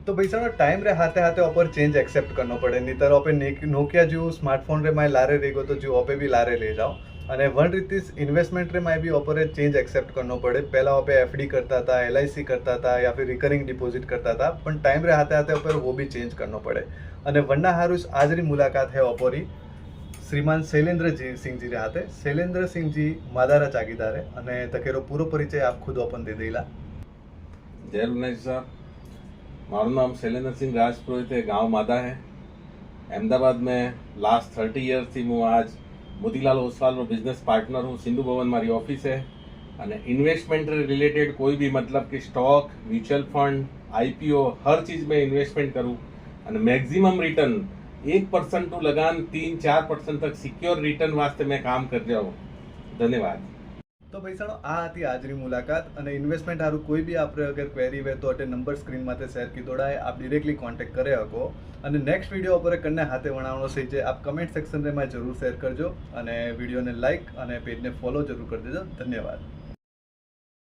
तो भैया टाइम रे हाथे हाथे ऑपर चेंज एक्सेप्ट करनो पड़े नहीं तर ऑपे नोकिया जो स्मार्टफोन रे माय लारे रेगो तो जो ऑपे भी लारे ले जाओ અને વન રીત ઇન્વેસ્ટમેન્ટ રે માં બી ઓપરે ચેન્જ એક્સેપ્ટ કરનો પડે પહેલા ઓપે એફડી કરતા હતા એલઆઈસી કરતા હતા યા फिर રિકરિંગ ડિપોઝિટ કરતા હતા પણ ટાઈમ રે હાથે હાથે ઓપર वो भी चेंज करनो पड़े અને વન્ના હારુસ આજરી મુલાકાત है ઓપોરી શ્રીમાન શૈલેન્દ્ર સિંહ જી રે હાથે શૈલેન્દ્ર સિંહ જી માદારા ચાગીદાર અને તકેરો પૂરો પરિચય આપ ખુદ ઓપન દે દેલા जय रुनेश साहब, मारू नाम शैलेंद्र सिंह राजपुरोहित है, गांव मादा है। अहमदाबाद में लास्ट 30 ईयर्स थी हूँ आज मोतीलाल ओसवाल रो बिजनेस पार्टनर हूँ। सिंधु भवन मारी ऑफिस है અને ઇન્વેસ્ટમેન્ટ રિલેટેડ કોઈ બી मतलब કે સ્ટોક, म्यूचुअल फंड, आईपीओ हर चीज में इन्वेस्टमेंट करूँ અને मैक्सिमम रिटर्न 1% टू लगान 3-4% तक सिक्योर रिटर्न वास्ते मैं काम कर रहा हूँ। धन्यवाद। તો પૈસાનો આ હતી આજની મુલાકાત અને ઇન્વેસ્ટમેન્ટ સારું કોઈ બી આપણે અગર ક્વેરી હોય તો અટે નંબર સ્ક્રીન માથે શેર કીધોડા આપ ડિરેક્ટલી કોન્ટેક્ટ કરે શકો અને નેક્સ્ટ વિડીયો ઉપર કને હાથે વણાવવાનો છે જે આપ કમેન્ટ સેક્શન માં જરૂર શેર કરજો અને વિડીયોને લાઈક અને પેજને ફોલો જરૂર કરી દેજો। ધન્યવાદ।